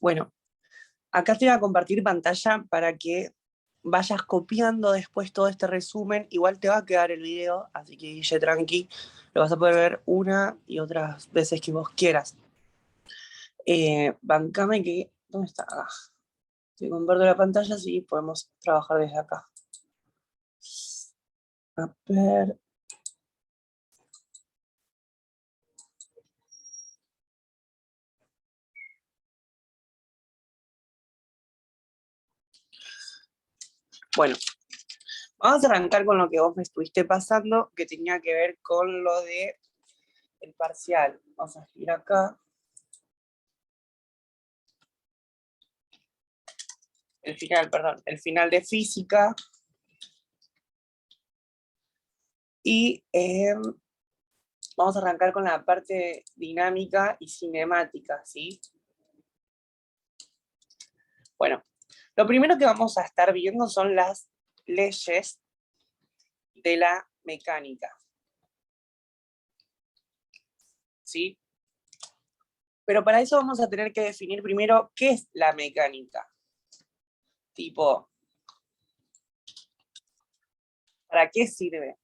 Bueno, acá te voy a compartir pantalla para que vayas copiando después todo este resumen. Igual te va a quedar el video, así que Guille, tranqui, lo vas a poder ver una y otras veces que vos quieras. Bancame que... ¿Dónde está? Ah, te comparto la pantalla, sí, podemos trabajar desde acá. A ver... Bueno, vamos a arrancar con lo que vos me estuviste pasando, que tenía que ver con lo de el parcial. Vamos a girar acá. El final, perdón, el final de física. Y vamos a arrancar con la parte dinámica y cinemática, ¿sí? Bueno, lo primero que vamos a estar viendo son las leyes de la mecánica, ¿sí? Pero para eso vamos a tener que definir primero qué es la mecánica. Tipo, ¿para qué sirve?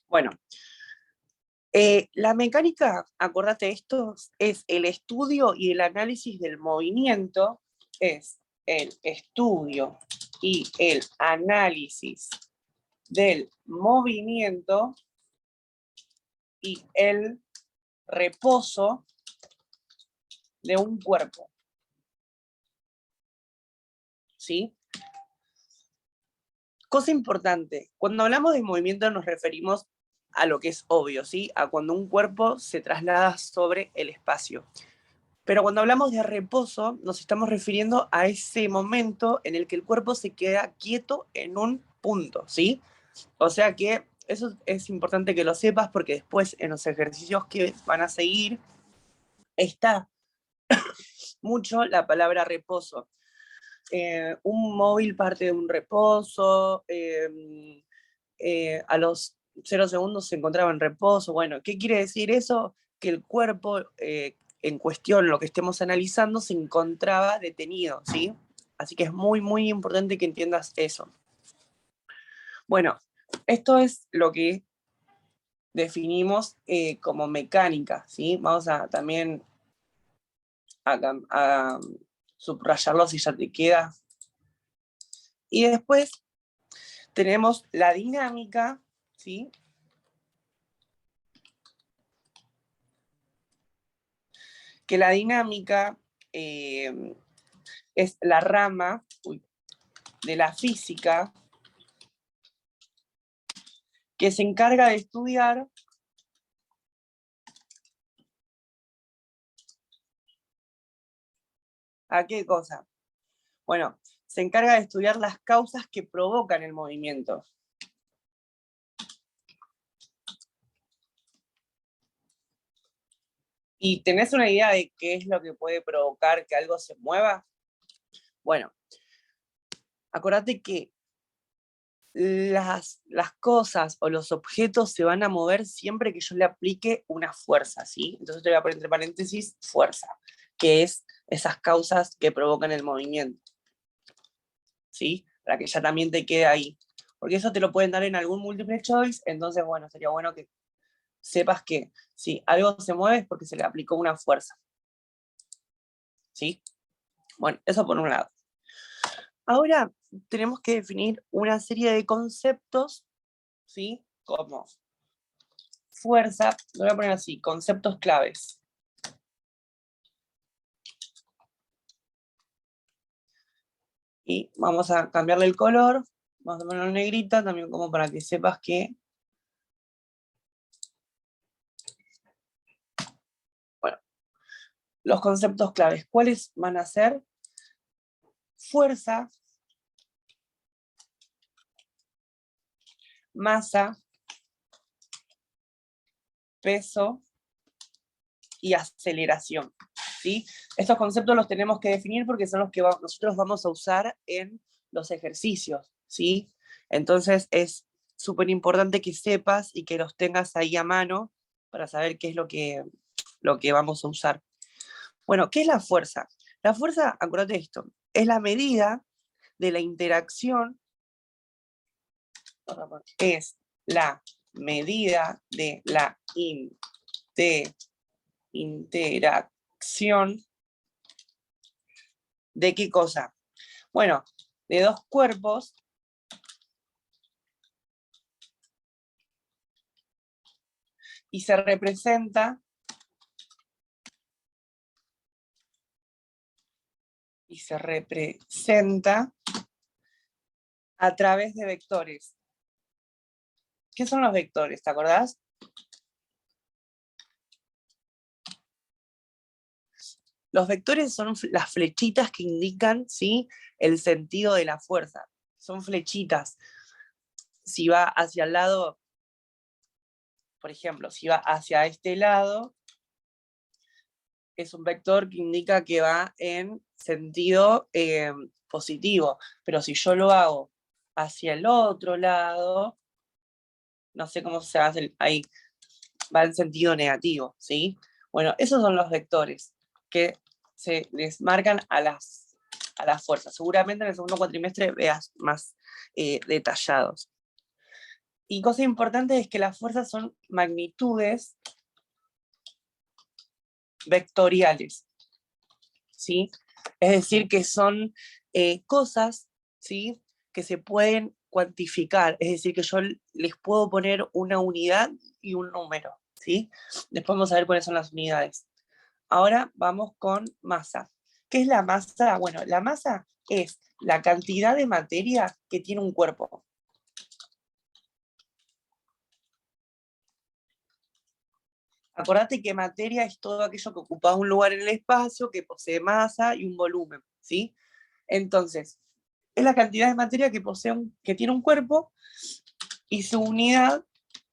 Bueno, la mecánica, acordate esto, es el estudio y el análisis del movimiento, es el estudio y el análisis del movimiento y el reposo de un cuerpo. ¿Sí? Cosa importante, cuando hablamos de movimiento nos referimos a lo que es obvio, ¿sí? A cuando un cuerpo se traslada sobre el espacio. Pero cuando hablamos de reposo, nos estamos refiriendo a ese momento en el que el cuerpo se queda quieto en un punto, ¿sí? O sea que eso es importante que lo sepas porque después en los ejercicios que van a seguir está mucho la palabra reposo. Un móvil parte de un reposo, a los 0 segundos se encontraba en reposo. Bueno, ¿qué quiere decir eso? Que el cuerpo en cuestión, lo que estemos analizando, se encontraba detenido, ¿sí? Así que es muy, muy importante que entiendas eso. Bueno, esto es lo que definimos como mecánica, ¿sí? Vamos a también a subrayarlo si ya te queda. Y después tenemos la dinámica, ¿sí? Que la dinámica es la rama de la física que se encarga de estudiar ¿a qué cosa? Bueno, se encarga de estudiar las causas que provocan el movimiento. ¿Y tenés una idea de qué es lo que puede provocar que algo se mueva? Bueno, acordate que las cosas o los objetos se van a mover siempre que yo le aplique una fuerza, ¿sí? Entonces te voy a poner entre paréntesis fuerza, que es esas causas que provocan el movimiento, ¿sí? Para que ya también te quede ahí. Porque eso te lo pueden dar en algún multiple choice, entonces, bueno, sería bueno que sepas que si algo se mueve es porque se le aplicó una fuerza, ¿sí? Bueno, eso por un lado. Ahora tenemos que definir una serie de conceptos, ¿sí? Como fuerza, lo voy a poner así, conceptos claves. Y vamos a cambiarle el color, vamos a ponerlo negrita también como para que sepas que... Bueno, los conceptos claves, ¿cuáles van a ser? Fuerza, masa, peso y aceleración, ¿sí? Estos conceptos los tenemos que definir porque son los que nosotros vamos a usar en los ejercicios, ¿sí? Entonces es súper importante que sepas y que los tengas ahí a mano para saber qué es lo que vamos a usar. Bueno, ¿qué es la fuerza? La fuerza, acuérdate de esto, es la medida de la interacción, es la medida de la interacción de qué cosa. Bueno, de dos cuerpos y se representa a través de vectores. ¿Qué son los vectores? ¿Te acordás? Los vectores son las flechitas que indican, ¿sí?, el sentido de la fuerza. Son flechitas. Si va hacia el lado, por ejemplo, si va hacia este lado, es un vector que indica que va en sentido positivo. Pero si yo lo hago hacia el otro lado, no sé cómo se hace ahí, va en sentido negativo, ¿sí? Bueno, esos son los vectores que se les marcan a las fuerzas. Seguramente en el segundo cuatrimestre veas más detallados. Y cosa importante es que las fuerzas son magnitudes vectoriales, ¿sí? Es decir, que son cosas, ¿sí?, que se pueden cuantificar, es decir, que yo les puedo poner una unidad y un número, ¿sí? Después vamos a ver cuáles son las unidades. Ahora vamos con masa. ¿Qué es la masa? Bueno, la masa es la cantidad de materia que tiene un cuerpo. Acordate que materia es todo aquello que ocupa un lugar en el espacio, que posee masa y un volumen, ¿sí? Entonces, es la cantidad de materia que que tiene un cuerpo, y su unidad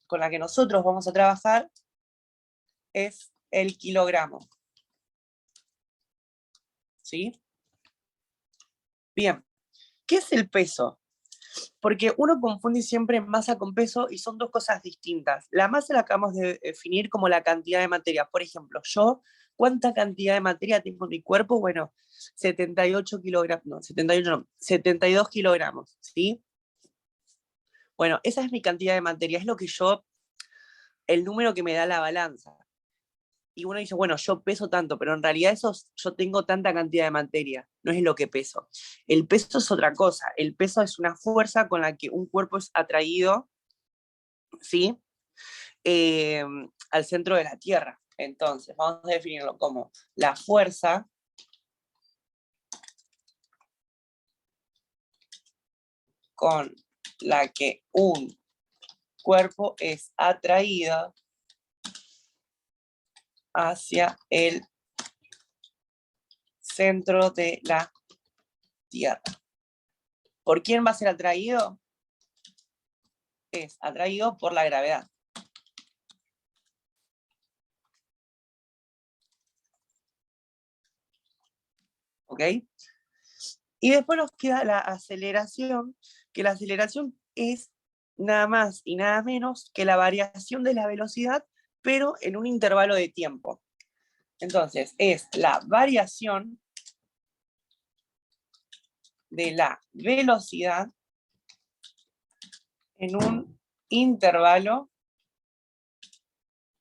con la que nosotros vamos a trabajar es el kilogramo. ¿Sí? Bien, ¿qué es el peso? Porque uno confunde siempre masa con peso y son dos cosas distintas. La masa la acabamos de definir como la cantidad de materia. Por ejemplo, yo, ¿cuánta cantidad de materia tengo en mi cuerpo? Bueno, 78 kilogramos, no, 78 no, 72 kilogramos, ¿sí? Bueno, esa es mi cantidad de materia, es lo que el número que me da la balanza. Y uno dice, bueno, yo peso tanto, pero en realidad yo tengo tanta cantidad de materia, no es lo que peso. El peso es otra cosa, el peso es una fuerza con la que un cuerpo es atraído, ¿sí?, al centro de la Tierra. Entonces, vamos a definirlo como la fuerza con la que un cuerpo es atraído hacia el centro de la Tierra. ¿Por quién va a ser atraído? Es atraído por la gravedad. ¿Ok? Y después nos queda la aceleración, que la aceleración es nada más y nada menos que la variación de la velocidad, pero en un intervalo de tiempo. Entonces, es la variación de la velocidad en un intervalo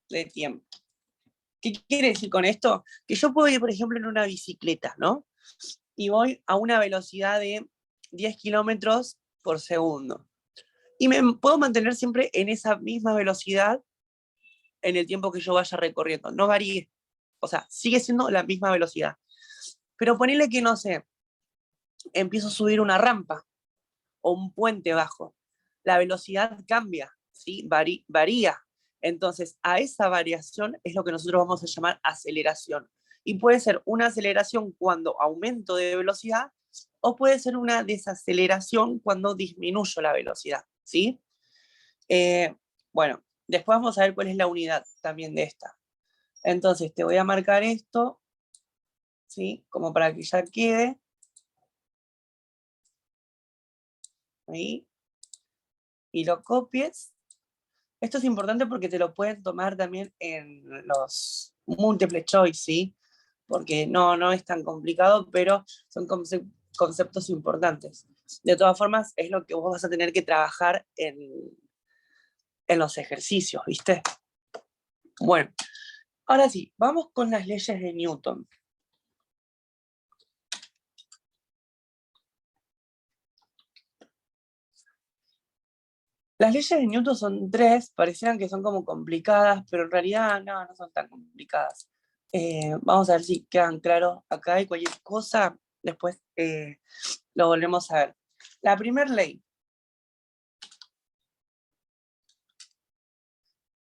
de tiempo. ¿Qué quiere decir con esto? Que yo puedo ir, por ejemplo, en una bicicleta, ¿no? Y voy a una velocidad de 10 kilómetros por segundo. Y me puedo mantener siempre en esa misma velocidad en el tiempo que yo vaya recorriendo. No varíe. O sea, sigue siendo la misma velocidad. Pero ponele que, no sé, empiezo a subir una rampa o un puente bajo. La velocidad cambia, ¿sí? Varía. Entonces, a esa variación es lo que nosotros vamos a llamar aceleración. Y puede ser una aceleración cuando aumento de velocidad, o puede ser una desaceleración cuando disminuyo la velocidad, ¿sí? Bueno, después vamos a ver cuál es la unidad también de esta. Entonces, te voy a marcar esto, ¿sí?, como para que ya quede. Ahí. Y lo copies. Esto es importante porque te lo pueden tomar también en los múltiple choice, ¿sí? Porque no es tan complicado, pero son conceptos importantes. De todas formas, es lo que vos vas a tener que trabajar en los ejercicios, ¿viste? Bueno, ahora sí, vamos con las leyes de Newton. Las leyes de Newton son tres, parecieran que son como complicadas, pero en realidad no son tan complicadas. Vamos a ver si quedan claros acá y cualquier cosa, después lo volvemos a ver. La primera ley.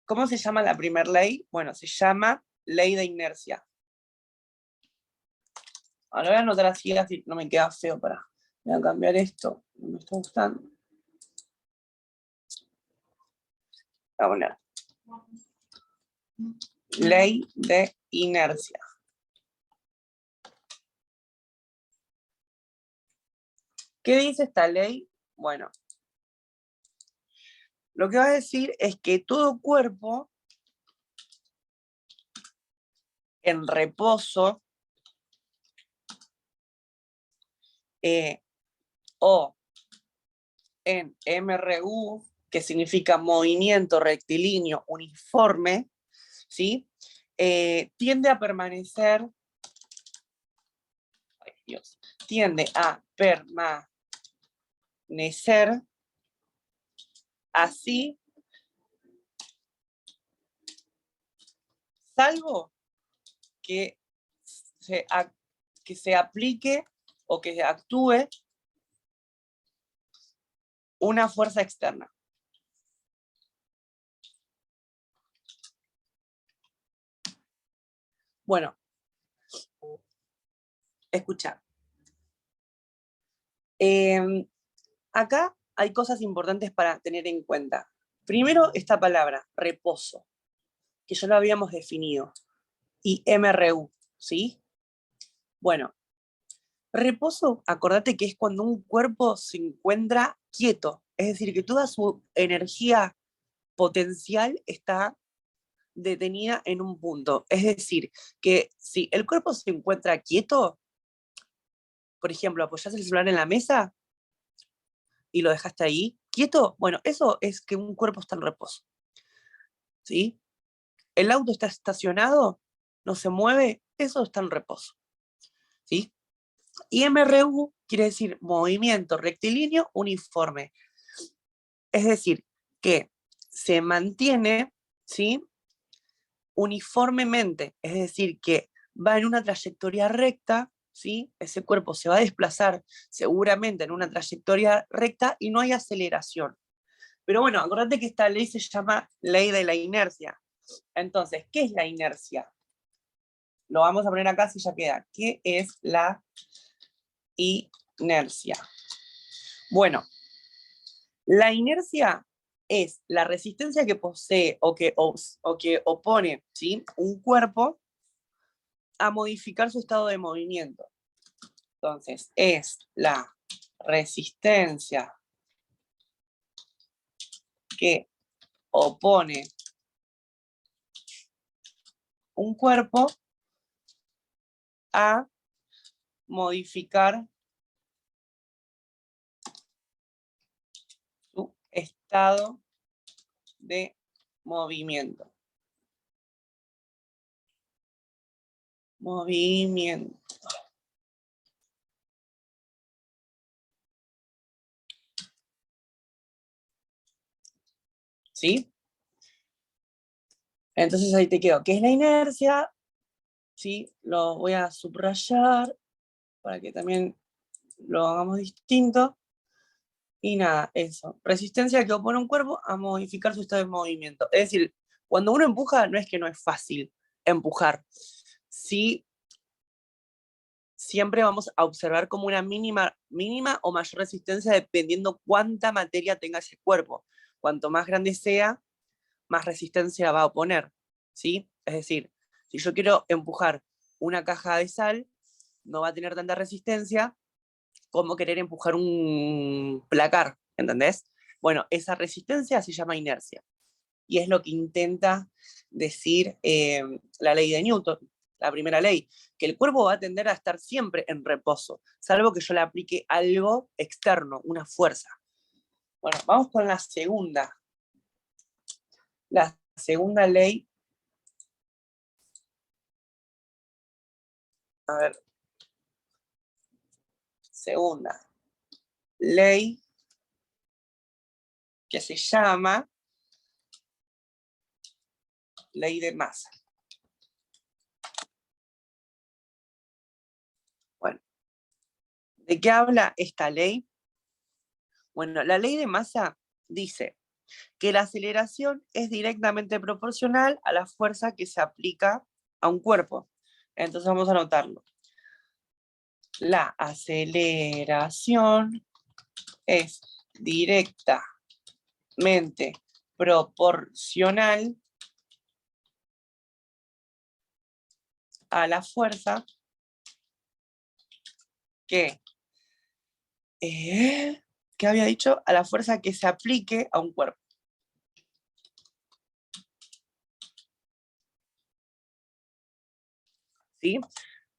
¿Cómo se llama la primera ley? Bueno, se llama ley de inercia. Ahora voy a anotar así no me queda feo para... Voy a cambiar esto, no me está gustando. Voy a poner ley de inercia. ¿Qué dice esta ley? Bueno, lo que va a decir es que todo cuerpo en reposo o en MRU, que significa movimiento rectilíneo uniforme, ¿sí? Tiende a permanecer, ay Dios, tiende a permanecer así, salvo que se aplique o que actúe una fuerza externa. Bueno, escucha. Acá hay cosas importantes para tener en cuenta. Primero, esta palabra, reposo, que ya lo habíamos definido, y MRU, ¿sí? Bueno, reposo, acordate que es cuando un cuerpo se encuentra quieto, es decir, que toda su energía potencial está detenida en un punto. Es decir, que si el cuerpo se encuentra quieto, por ejemplo, apoyás el celular en la mesa y lo dejaste ahí, quieto, bueno, eso es que un cuerpo está en reposo, ¿sí? El auto está estacionado, no se mueve, eso está en reposo, ¿sí? Y MRU quiere decir movimiento rectilíneo uniforme. Es decir, que se mantiene, ¿sí? Uniformemente, es decir, que va en una trayectoria recta, ¿sí? Ese cuerpo se va a desplazar seguramente en una trayectoria recta y no hay aceleración. Pero bueno, acordate que esta ley se llama ley de la inercia. Entonces, ¿qué es la inercia? Lo vamos a poner acá si ya queda. ¿Qué es la inercia? Bueno, la inercia es la resistencia que posee o que opone, ¿sí? Un cuerpo a modificar su estado de movimiento. Entonces, es la resistencia que opone un cuerpo a modificar su estado de movimiento. Movimiento. ¿Sí? Entonces ahí te quedo. ¿Qué es la inercia? ¿Sí? Lo voy a subrayar para que también lo hagamos distinto. Y nada, eso. Resistencia que opone un cuerpo a modificar su estado de movimiento. Es decir, cuando uno empuja, no es que no es fácil empujar. Sí, siempre vamos a observar como una mínima o mayor resistencia dependiendo cuánta materia tenga ese cuerpo. Cuanto más grande sea, más resistencia va a oponer, ¿sí? Es decir, si yo quiero empujar una caja de sal, no va a tener tanta resistencia como querer empujar un placar, ¿entendés? Bueno, esa resistencia se llama inercia. y es lo que intenta decir la ley de Newton, la primera ley, que el cuerpo va a tender a estar siempre en reposo, salvo que yo le aplique algo externo, una fuerza. Bueno, vamos con la segunda. La segunda ley. A ver. Segunda ley, que se llama ley de masa. Bueno, ¿de qué habla esta ley? Bueno, la ley de masa dice que la aceleración es directamente proporcional a la fuerza que se aplica a un cuerpo. Entonces vamos a anotarlo. La aceleración es directamente proporcional a la fuerza que, ¿qué había dicho? A la fuerza que se aplique a un cuerpo. ¿Sí?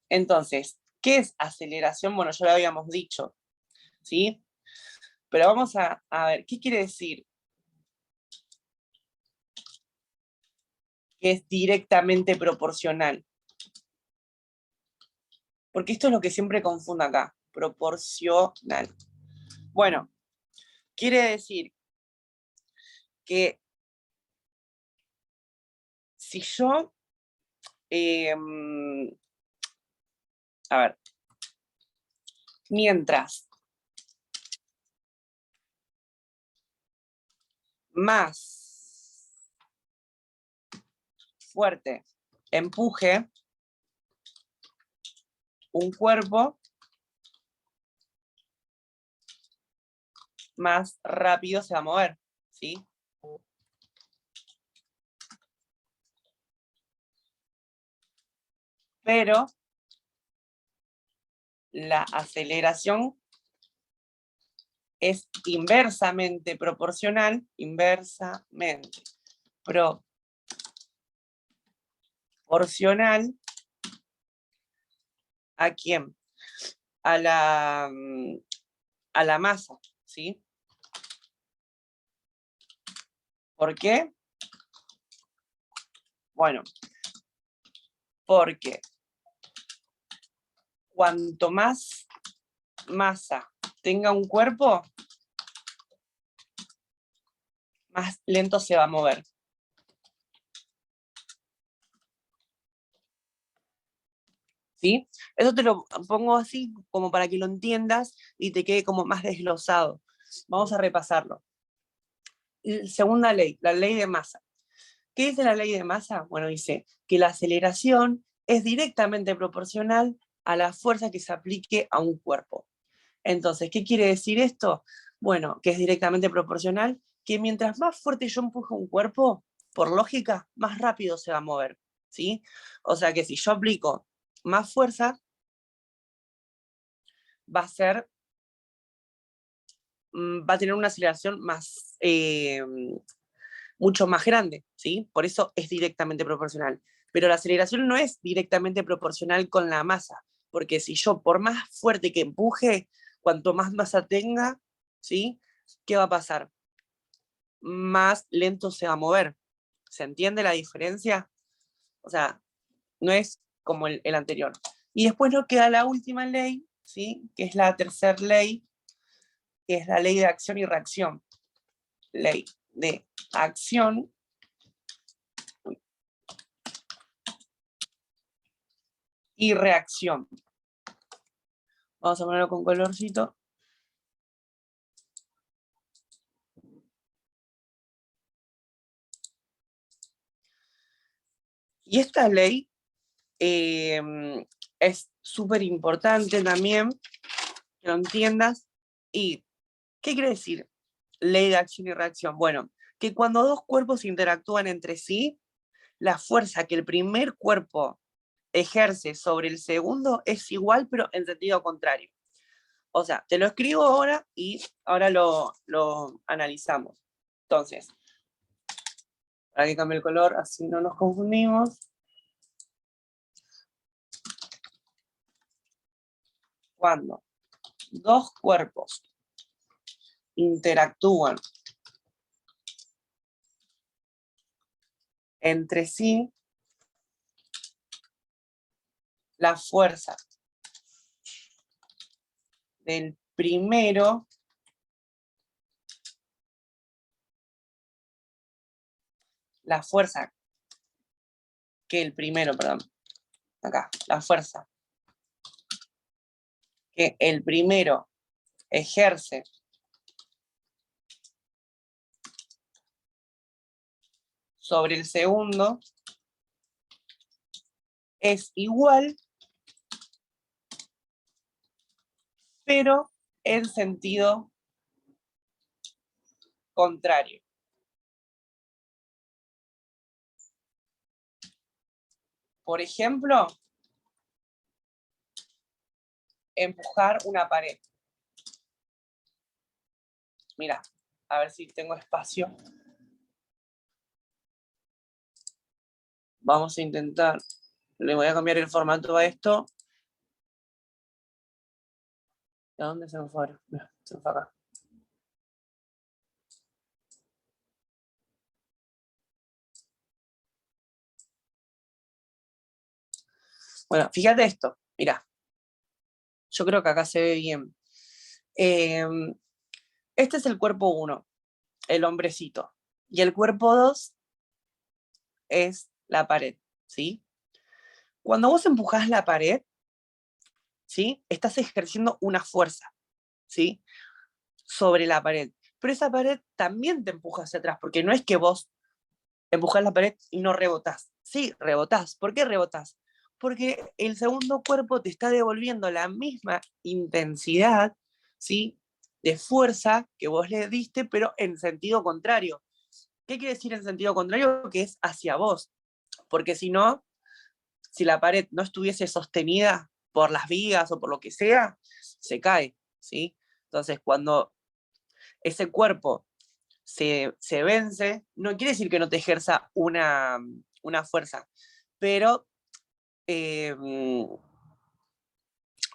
Entonces, ¿qué es aceleración? Bueno, ya lo habíamos dicho, ¿sí? Pero vamos a ver, ¿qué quiere decir? Que es directamente proporcional. Porque esto es lo que siempre confundo acá, proporcional. Bueno, quiere decir que si yo, a ver, mientras más fuerte empuje un cuerpo, más rápido se va a mover, ¿sí? Pero la aceleración es inversamente proporcional, ¿a quién? A la masa, ¿sí? ¿Por qué? Bueno, porque cuanto más masa tenga un cuerpo, más lento se va a mover. ¿Sí? Eso te lo pongo así como para que lo entiendas y te quede como más desglosado. Vamos a repasarlo. Segunda ley, la ley de masa. ¿Qué dice la ley de masa? Bueno, dice que la aceleración es directamente proporcional a la fuerza que se aplique a un cuerpo. Entonces, ¿qué quiere decir esto? Bueno, que es directamente proporcional, que mientras más fuerte yo empuje un cuerpo, por lógica, más rápido se va a mover, ¿sí? O sea que si yo aplico más fuerza, va a tener una aceleración más, mucho más grande, ¿sí? Por eso es directamente proporcional. Pero la aceleración no es directamente proporcional con la masa, porque si yo, por más fuerte que empuje, cuanto más masa tenga, ¿sí? ¿Qué va a pasar? Más lento se va a mover. ¿Se entiende la diferencia? O sea, no es como el anterior. Y después nos queda la última ley, ¿sí? Que es la tercera ley, que es la ley de acción y reacción. Ley de acción y reacción. Vamos a ponerlo con colorcito. Y esta ley es súper importante también que lo entiendas. ¿Y qué quiere decir ley de acción y reacción? Bueno, que cuando dos cuerpos interactúan entre sí, la fuerza que el primer cuerpo ejerce sobre el segundo es igual, pero en sentido contrario. O sea, te lo escribo ahora y ahora lo analizamos. Entonces, Para que cambie el color, así no nos confundimos. Cuando dos cuerpos interactúan entre sí, la fuerza del primero la fuerza que el primero ejerce sobre el segundo es igual, pero en sentido contrario. Por ejemplo, empujar una pared. Mira, a ver si tengo espacio. Vamos a intentar, le voy a cambiar el formato a esto. ¿De dónde se me fue ahora? Mira, se me fue acá. Bueno, fíjate esto, mira. Yo creo que acá se ve bien. Este es el cuerpo 1, el hombrecito. Y el cuerpo 2 es la pared, ¿sí? Cuando vos empujás la pared, ¿sí? Estás ejerciendo una fuerza, ¿sí? Sobre la pared. Pero esa pared también te empuja hacia atrás, porque no es que vos empujás la pared y no rebotás. Sí, rebotás. ¿Por qué rebotás? Porque el segundo cuerpo te está devolviendo la misma intensidad, ¿sí? De fuerza que vos le diste, pero en sentido contrario. ¿Qué quiere decir en sentido contrario? Que es hacia vos. Porque si no, si la pared no estuviese sostenida por las vigas o por lo que sea, se cae, ¿sí? Entonces, cuando ese cuerpo se vence, no quiere decir que no te ejerza una fuerza, pero eh,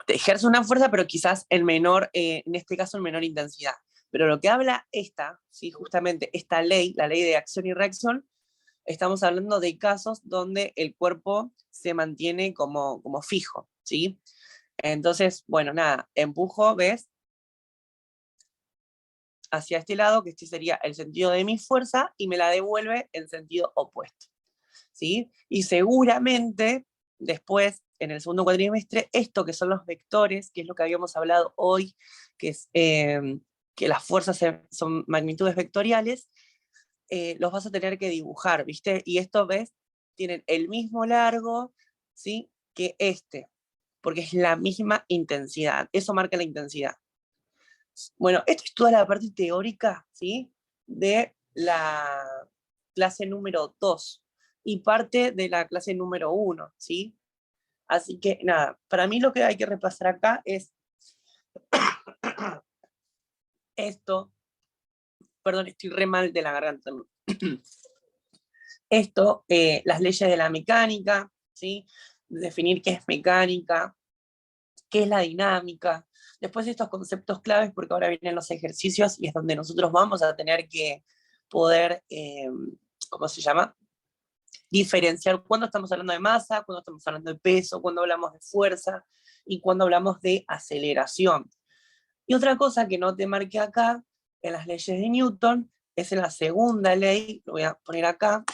te ejerce una fuerza, pero quizás en menor, en este caso en menor intensidad. Pero lo que habla ¿sí? Justamente esta ley, la ley de acción y reacción, estamos hablando de casos donde el cuerpo se mantiene como fijo, ¿sí? Entonces, bueno, nada, empujo, ¿ves? Hacia este lado, que este sería el sentido de mi fuerza, y me la devuelve en sentido opuesto, ¿sí? Y seguramente después, en el segundo cuatrimestre, esto que son los vectores, que es lo que habíamos hablado hoy, que es que las fuerzas son magnitudes vectoriales, los vas a tener que dibujar, ¿viste? Y esto, ¿ves? Tienen el mismo largo, ¿sí? Que este, porque es la misma intensidad. Eso marca la intensidad. Bueno, esto es toda la parte teórica, ¿sí? De la clase número 2 y parte de la clase número 1, ¿sí? Así que nada, para mí lo que hay que repasar acá es esto, perdón, estoy re mal de la garganta. Esto, las leyes de la mecánica, ¿sí? Definir qué es mecánica, qué es la dinámica. Después estos conceptos claves, porque ahora vienen los ejercicios y es donde nosotros vamos a tener que poder, ¿cómo se llama? Diferenciar cuando estamos hablando de masa, cuando estamos hablando de peso, cuando hablamos de fuerza y cuando hablamos de aceleración. Y otra cosa que no te marqué acá, en las leyes de Newton, es en la segunda ley, lo voy a poner acá,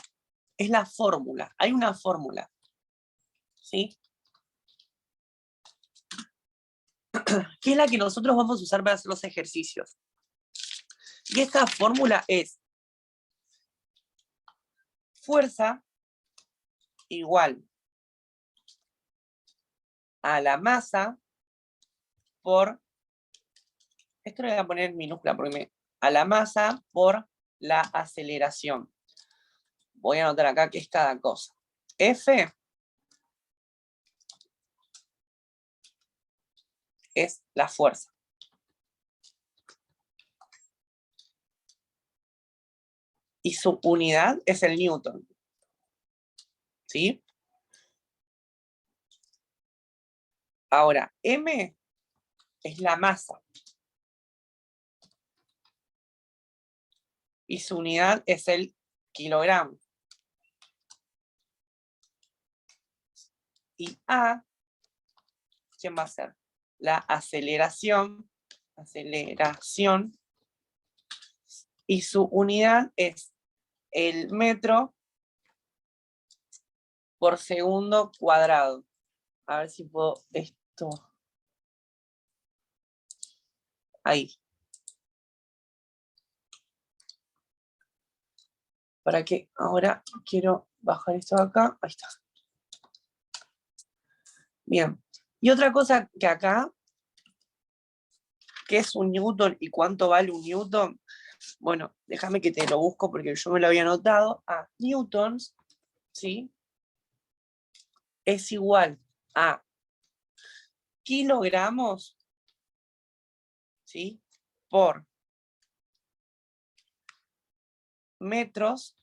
es la fórmula. Hay una fórmula, ¿sí? Que es la que nosotros vamos a usar para hacer los ejercicios. Y esta fórmula es fuerza igual a la masa por, esto lo voy a poner en minúscula porque a la masa por la aceleración. Voy a anotar acá qué es cada cosa. F es la fuerza. y su unidad es el newton. ¿Sí? Ahora, m es la masa. Y su unidad es el kilogramo. Y A, ¿quién va a ser? La aceleración. Y su unidad es el metro por segundo cuadrado. A ver si puedo esto. Ahí. ¿Para qué? Ahora quiero bajar esto de acá. Ahí está. Bien. Y otra cosa que acá, ¿qué es un newton y cuánto vale un newton? Bueno, déjame que te lo busco porque yo me lo había anotado. Newtons, ¿sí? Es igual a kilogramos, ¿sí? Por metros.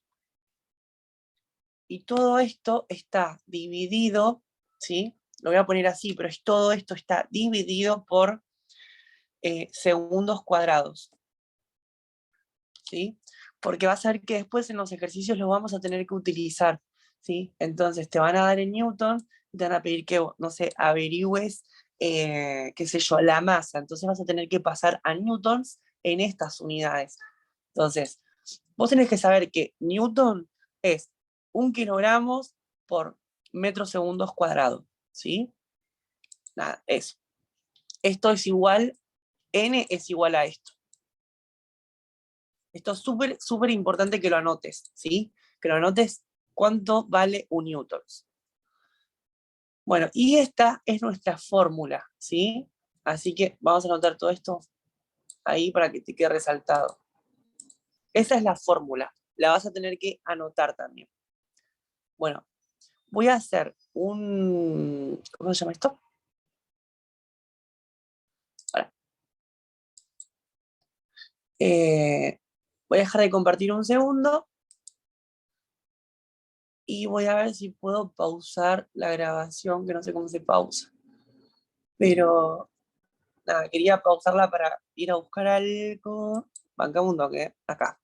Y todo esto está dividido, ¿sí? Lo voy a poner así, pero todo esto está dividido por segundos cuadrados, ¿sí? Porque vas a ver que después en los ejercicios los vamos a tener que utilizar, ¿sí? Entonces te van a dar en newton y te van a pedir que, no sé, averigües, qué sé yo, la masa. Entonces vas a tener que pasar a newtons en estas unidades. Entonces, vos tenés que saber que newton es 1 kilogramo por metros segundos cuadrados, ¿sí? Nada, eso. Esto es igual, n es igual a esto. Esto es súper, súper importante que lo anotes, ¿sí? Que lo anotes cuánto vale un newton. Bueno, y esta es nuestra fórmula, ¿sí? Así que vamos a anotar todo esto ahí para que te quede resaltado. Esa es la fórmula, la vas a tener que anotar también. Bueno, voy a hacer un... ¿Cómo se llama esto? Ahora. Voy a dejar de compartir un segundo y voy a ver si puedo pausar la grabación, que no sé cómo se pausa. Pero nada, quería pausarla para ir a buscar algo. Bancame un toque, acá.